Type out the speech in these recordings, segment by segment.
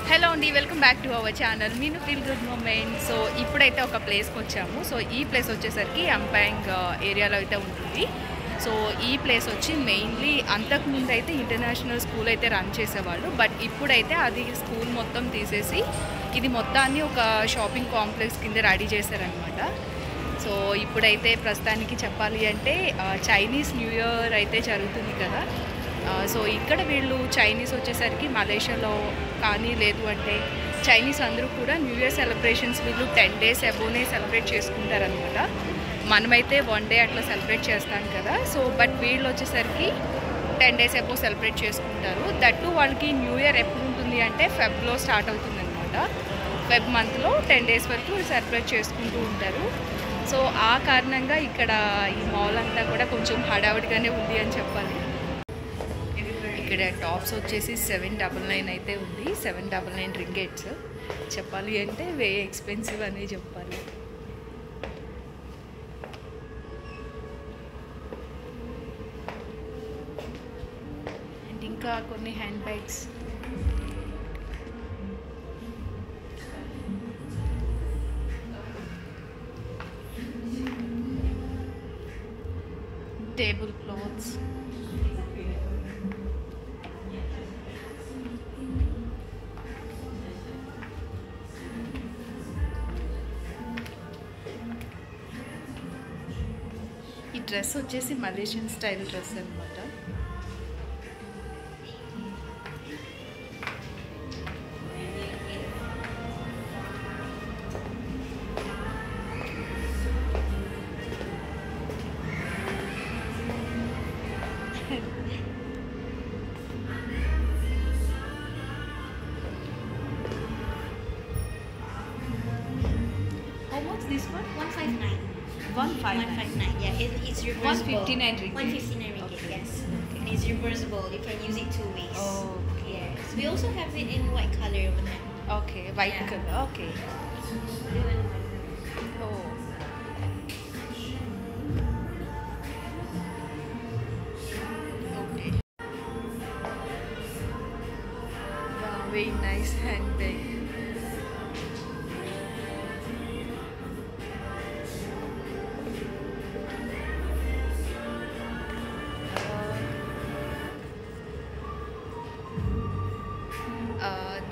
Hello అండి, welcome back to our channel Meenu feel good moment. So ఇప్పుడైతే ఒక ప్లేస్కి వచ్చాము. సో ఈ ప్లేస్ వచ్చేసరికి అంపాంగ్ ఏరియాలో అయితే ఉంటుంది. సో ఈ ప్లేస్ వచ్చి మెయిన్లీ అంతకుముందు అయితే ఇంటర్నేషనల్ స్కూల్ అయితే రన్ చేసేవాళ్ళు. బట్ ఇప్పుడైతే అది స్కూల్ మొత్తం తీసేసి ఇది మొత్తాన్ని ఒక షాపింగ్ కాంప్లెక్స్ కింద రెడీ చేశారనమాట. సో ఇప్పుడైతే ప్రస్తుతానికి చెప్పాలి అంటే చైనీస్ న్యూ ఇయర్ అయితే జరుగుతుంది కదా. సో ఇక్కడ వీళ్ళు చైనీస్ వచ్చేసరికి మలేషియాలో కానీ లేదు అంటే చైనీస్ అందరూ కూడా న్యూ ఇయర్ సెలబ్రేషన్స్ వీళ్ళు 10 days అబోనే సెలబ్రేట్ చేసుకుంటారనమాట. మనమైతే 1 day అట్లా సెలబ్రేట్ చేస్తాం కదా. సో బట్ వీళ్ళు వచ్చేసరికి 10 days అబో సెలబ్రేట్ చేసుకుంటారు. దట్టు వాళ్ళకి న్యూ ఇయర్ ఎప్పుడు ఉంటుంది అంటే ఫెబ్లో స్టార్ట్ అవుతుంది అనమాట. ఫెబ్ మంత్లో 10 days వరకు సెలబ్రేట్ చేసుకుంటూ ఉంటారు. సో ఆ కారణంగా ఇక్కడ ఈ మాల్ అంతా కూడా కొంచెం హడావిడిగానే ఉంది అని చెప్పాలి. ఇక్కడ టాప్స్ వచ్చేసి 799 అయితే ఉంది. 799 రింగెట్స్ చెప్పాలి అంటే వెరీ ఎక్స్పెన్సివ్ అనే చెప్పాలి. అండ్ ఇంకా కొన్ని హ్యాండ్ బ్యాగ్స్, టేబుల్ క్లాత్స్, ఈ డ్రెస్ వచ్చేసి మలేషియన్ స్టైల్ డ్రెస్ అనమాట. How much this one? 159. 159. Yeah, it's reversible. 159 ringgit. 159 ringgit, Okay. yes. Okay. And it's reversible. You can use it 2 ways. Okay. Yes. We also have it in white color over there. Okay, white Yeah. color. Okay. Oh. Okay. Wow, very nice handbag.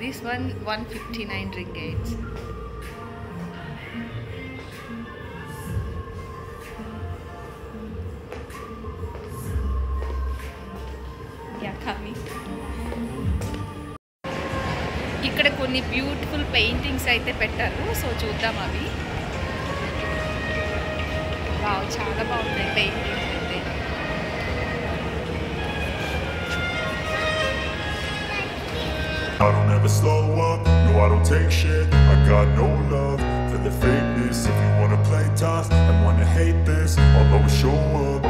This one 159 ringgit. Yeah, coming. ఇక్కడ కొన్ని beautiful paintings అయితే పెట్టారు. So చూద్దాం అవి. Wow, చాలా బాగున్నాయి paintings అయితే. I don't ever slow up, no I don't take shit. I got no love for the fakeness. If you wanna play tough and wanna hate this, I'll always show up.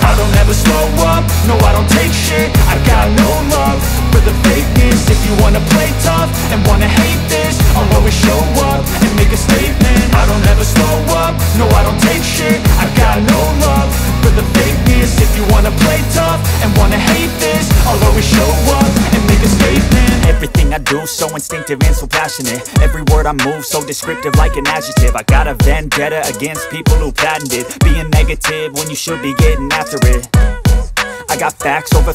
I don't ever slow up, no I don't take shit. I got no love for the fakeness. If you wanna play tough and wanna hate this, I'll always show up and make a statement. I don't ever slow up, no I don't take shit. I got no love for the fakeness. If you wanna play tough and wanna hate this, I'll always show up and make a statement. Everything I do so instinctive and so passionate. Every word I move so descriptive like an adjective. I got a vendetta against people who patented being negative when you should be getting after it. I got facts over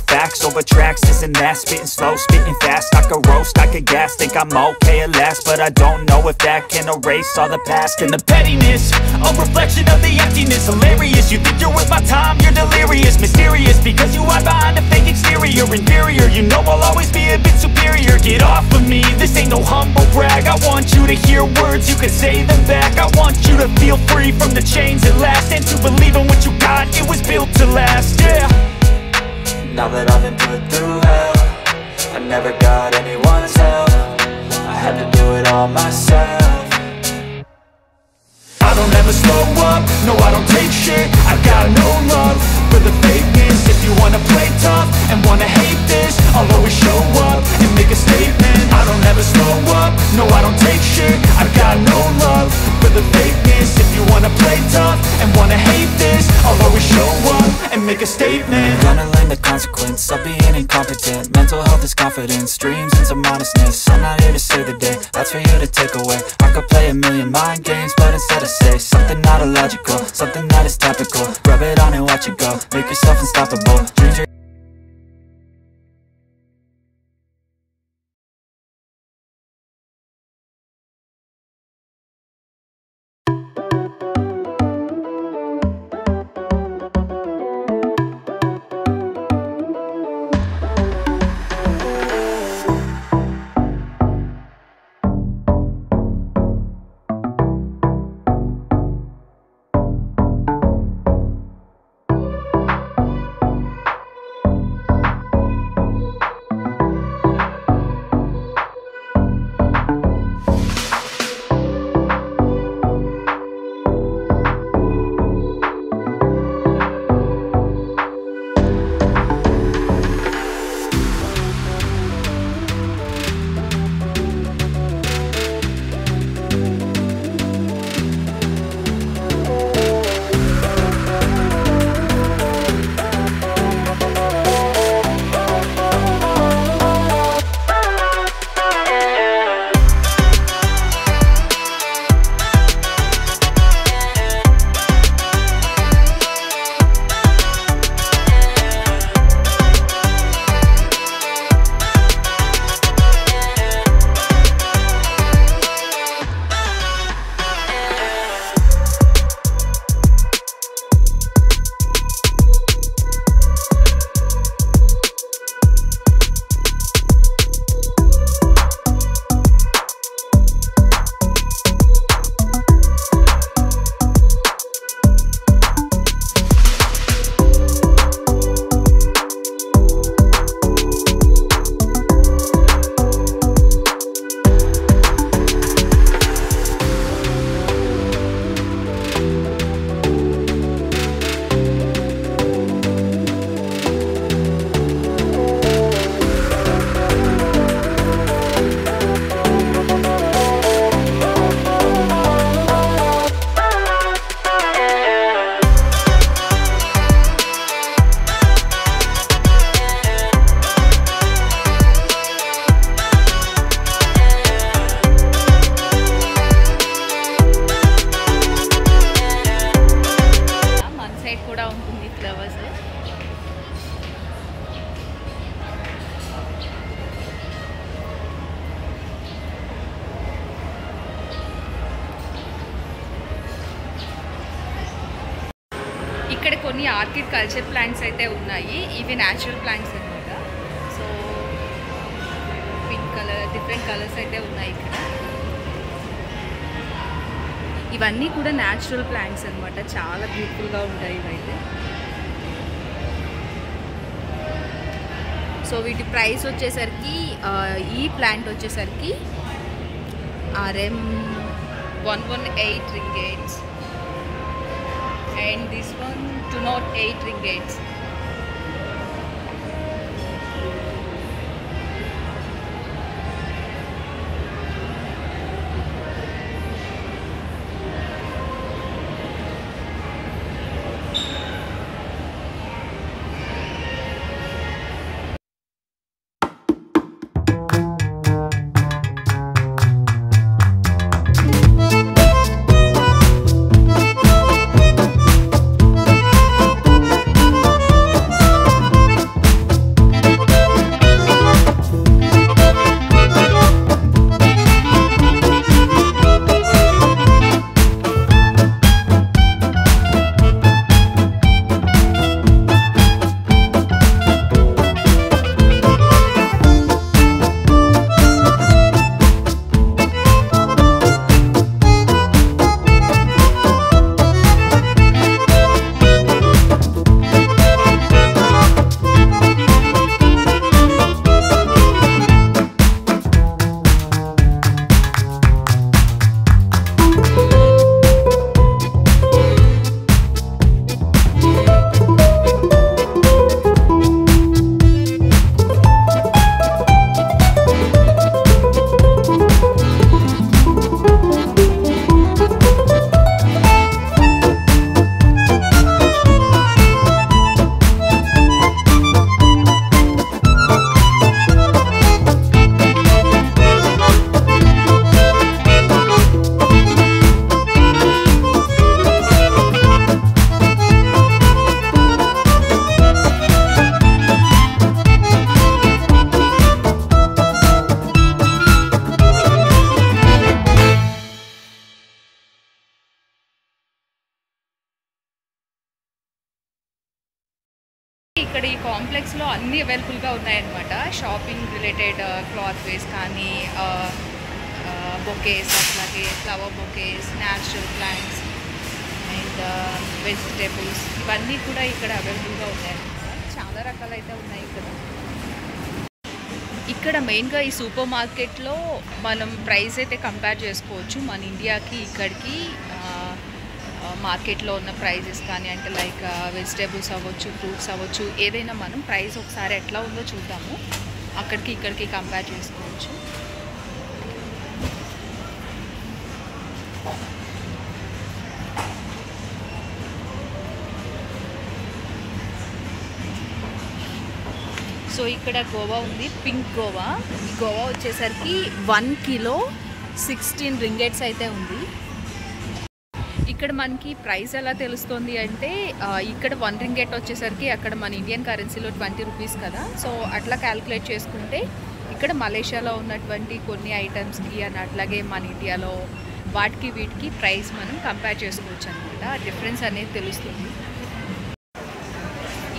tracks, this and that. Spitting slow, spitting fast. I could roast, I could gas. Think I'm okay at last, but I don't know if that can erase all the past. And the pettiness, a reflection of the emptiness. Hilarious, you think you're worth my time, you're delirious. Mysterious, because you hide behind a fake exterior. Inferior, you know I'll always be a bit superior. Get off of me, this ain't no humble brag. I want you to hear words, you can say them back. I want you to feel free from the chains at last, and to believe in what you got, it was built to last, yeah. Now that I've been put through hell, I never got anyone's help. I had to do it all myself. I don't ever slow up, no I don't take shit. I got no love for the fakeness. If you wanna play tough and wanna hate this, I'll always show up and make a statement. I don't ever slow up, no I don't take shit. I got no love for the fakeness. If you wanna play tough and wanna hate this, I'll always show up and make a statement. Gonna learn the consequence of being incompetent. Mental Mental health is confidence, dreams and some honestness. I'm not here to save the day, that's for you to take away. I could play a million mind games, but instead I say something not illogical, something that is topical. Rub it on and watch it go, make yourself unstoppable. Dreams are ఇక్కడ కొన్ని orchid culture plants అయితే ఉన్నాయి. ఇవి natural plants అన్నమాట. So pink colour, different colours అయితే ఉన్నాయి ఇక్కడ. ఇవన్నీ కూడా న్యాచురల్ ప్లాంట్స్ అన్నమాట. చాలా బ్యూటిఫుల్గా ఉంటాయి ఇవైతే. సో వీటి ప్రైస్ వచ్చేసరికి ఈ ప్లాంట్ వచ్చేసరికి RM 118 ringgits and this one 208 ringgits. ఇక్కడ ఈ కాంప్లెక్స్లో అన్నీ అవైలబుల్గా ఉన్నాయన్నమాట. షాపింగ్ రిలేటెడ్ క్లాత్ వేస్ కానీ బొకేస్, అట్లాగే flower bouquets, natural plants and vegetables ఇవన్నీ కూడా ఇక్కడ అవైలబుల్గా ఉన్నాయన్నమాట. చాలా రకాలైతే ఉన్నాయి ఇక్కడ. ఇక్కడ మెయిన్గా ఈ సూపర్ మార్కెట్లో మనం ప్రైస్ అయితే కంపేర్ చేసుకోవచ్చు. మన ఇండియాకి ఇక్కడికి మార్కెట్లో ఉన్న ప్రైజెస్ కానీ, అంటే లైక్ వెజిటేబుల్స్ అవ్వచ్చు, ఫ్రూట్స్ అవ్వచ్చు, ఏదైనా మనం ప్రైస్ ఒకసారి ఎట్లా ఉందో చూద్దాము. అక్కడికి ఇక్కడికి కంపేర్ చేసుకోవచ్చు. సో ఇక్కడ గోవా ఉంది, పింక్ గోవా. ఈ గోవా వచ్చేసరికి 1 కిలో 16 రింగెట్స్ అయితే ఉంది. ఇక్కడ మనకి ప్రైస్ ఎలా తెలుస్తుంది అంటే ఇక్కడ 1 రింగెట్ వచ్చేసరికి అక్కడ మన ఇండియన్ కరెన్సీలో 20 రూపీస్ కదా. సో అట్లా క్యాలిక్యులేట్ చేసుకుంటే ఇక్కడ మలేషియాలో ఉన్నటువంటి కొన్ని ఐటమ్స్కి అండ్ అట్లాగే మన ఇండియాలో వాటికి వీటికి ప్రైస్ మనం కంపేర్ చేసుకోవచ్చు అనమాట. డిఫరెన్స్ అనేది తెలుస్తుంది.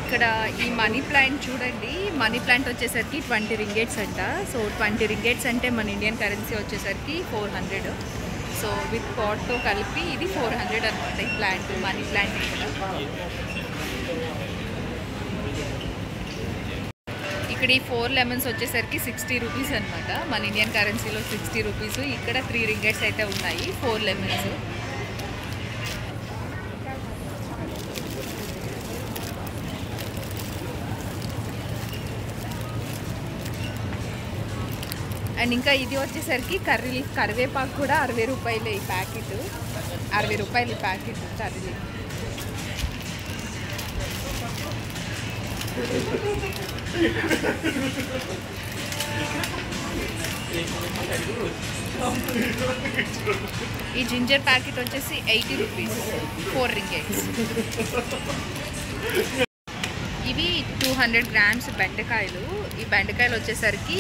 ఇక్కడ ఈ మనీ ప్లాంట్ చూడండి, మనీ ప్లాంట్ వచ్చేసరికి 20 రింగెట్స్ అంట. సో 20 రింగెట్స్ అంటే మన ఇండియన్ కరెన్సీ వచ్చేసరికి 400. సో విత్ పాట్తో కలిపి ఇది 400 అనమాట ఈ ప్లాంట్, మనీ ప్లాంట్. ఇక్కడ ఈ 4 లెమన్స్ వచ్చేసరికి 60 రూపీస్ అనమాట. మన ఇండియన్ కరెన్సీలో 60 రూపీస్. ఇక్కడ 3 రింగెట్స్ అయితే ఉన్నాయి, 4 లెమన్స్. అండ్ ఇంకా ఇది వచ్చేసరికి కరివేపాకు కూడా 60 రూపాయలే ఈ ప్యాకెట్. 60 రూపాయలు ఈ ప్యాకెట్ కర్రీ. ఈ జింజర్ ప్యాకెట్ వచ్చేసి 80 రూపీస్, 4 రింగెట్స్. ఇవి 200 గ్రామ్స్ బెండకాయలు. ఈ బెండకాయలు వచ్చేసరికి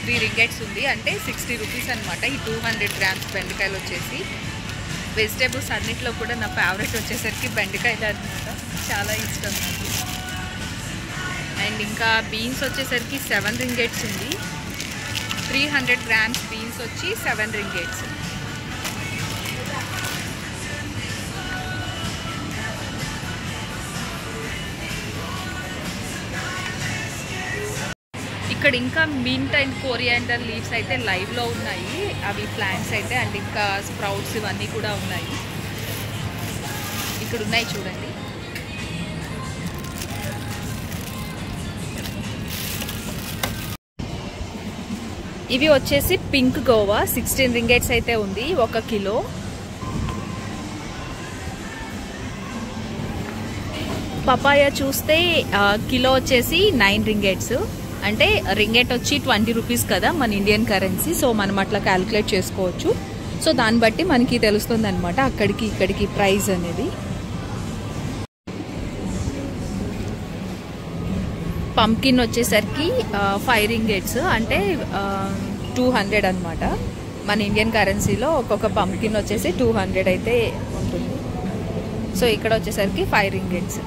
3 రింగెట్స్ ఉంది, అంటే 60 రూపీస్ అనమాట. ఈ 200 గ్రామ్స్ బెండకాయలు వచ్చేసి. వెజిటేబుల్స్ అన్నిట్లో కూడా నా ఫేవరెట్ వచ్చేసరికి బెండకాయలు అనమాట, చాలా ఇష్టం నాకు. అండ్ ఇంకా బీన్స్ వచ్చేసరికి 7 రింగెట్స్ ఉంది. 300 గ్రామ్స్ బీన్స్ వచ్చి 7 రింగెట్స్. ఇక్కడ ఇంకా మింట్ అండ్ కోరియాండర్ లీవ్స్ అయితే లైవ్లో ఉన్నాయి, అవి ప్లాంట్స్ అయితే. అండ్ ఇంకా స్ప్రౌట్స్ ఇవన్నీ కూడా ఉన్నాయి, ఇక్కడ ఉన్నాయి చూడండి. ఇవి వచ్చేసి పింక్ గోవా, 16 రింగెట్స్ అయితే ఉంది 1 కిలో. పపాయ చూస్తే కిలో వచ్చేసి 9 రింగెట్స్, అంటే రింగెట్ వచ్చి 20 రూపీస్ కదా మన ఇండియన్ కరెన్సీ. సో మనం అట్లా క్యాలిక్యులేట్ చేసుకోవచ్చు. సో దాన్ని బట్టి మనకి తెలుస్తుంది అనమాట అక్కడికి ఇక్కడికి ప్రైస్ అనేది. పంకిన్ వచ్చేసరికి 5 రింగెట్స్, అంటే 200 అనమాట. మన ఇండియన్ కరెన్సీలో ఒక్కొక్క పంకిన్ వచ్చేసి 200 అయితే ఉంటుంది. సో ఇక్కడ వచ్చేసరికి 5 రింగెట్స్.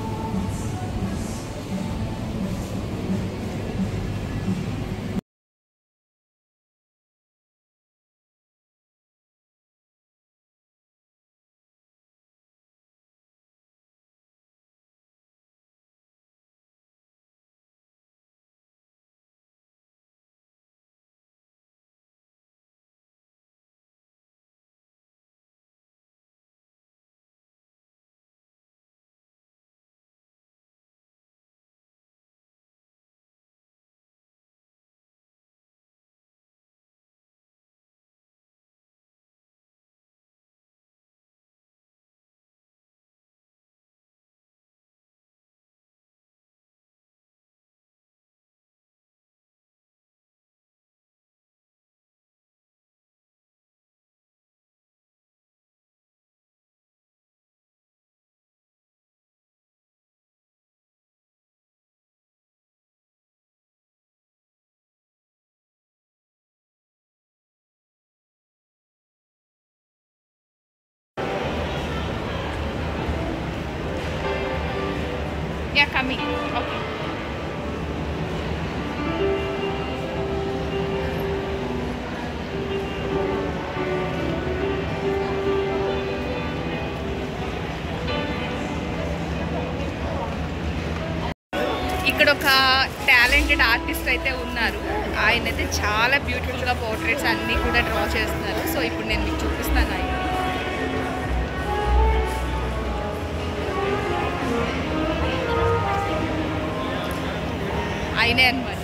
Yeah, coming. Okay. ఒక టాలెంటెడ్ ఆర్టిస్ట్ అయితే ఉన్నారు. ఆయన అయితే చాలా బ్యూటిఫుల్గా పోర్ట్రేట్స్ అన్నీ కూడా డ్రా చేస్తున్నారు. సో ఇప్పుడు నేను మీకు చూపిస్తాను. ఆయనే అనమాట.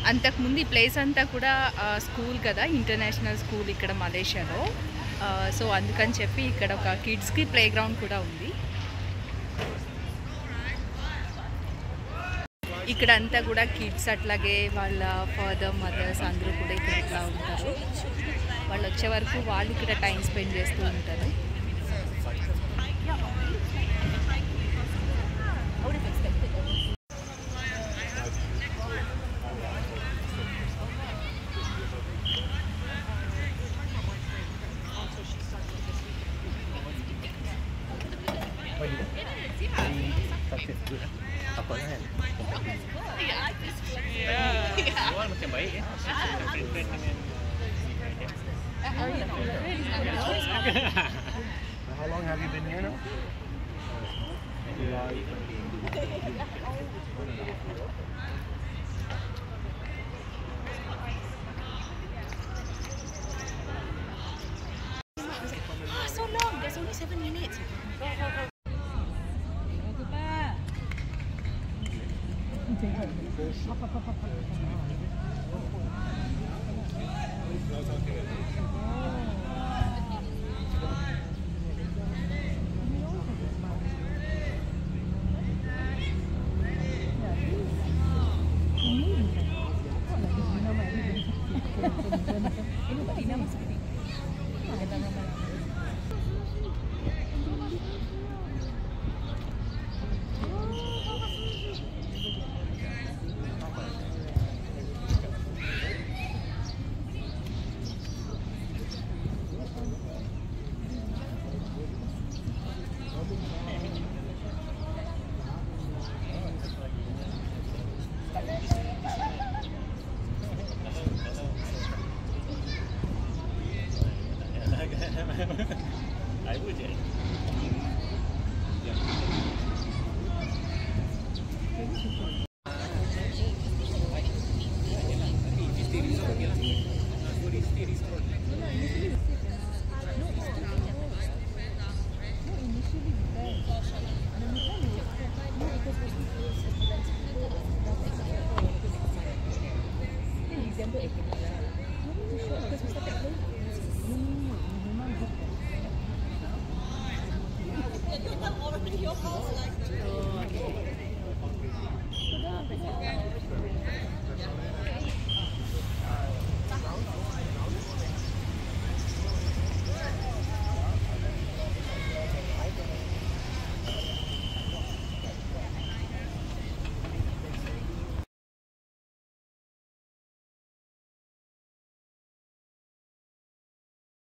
అంతకుముందు ఈ ప్లేస్ అంతా కూడా స్కూల్ కదా, ఇంటర్నేషనల్ స్కూల్ ఇక్కడ మలేషియాలో. సో అందుకని చెప్పి ఇక్కడ ఒక కిడ్స్కి ప్లే గ్రౌండ్ కూడా ఉంది. ఇక్కడ అంతా కూడా కిడ్స్ అట్లాగే వాళ్ళ ఫాదర్ మదర్స్ అందరూ కూడా ఇక్కడ ఉంటారు. వాళ్ళు వచ్చే వరకు వాళ్ళు ఇక్కడ టైం స్పెండ్ చేస్తూ ఉంటారు. How long have you been here now? So long, there's only 7 minutes.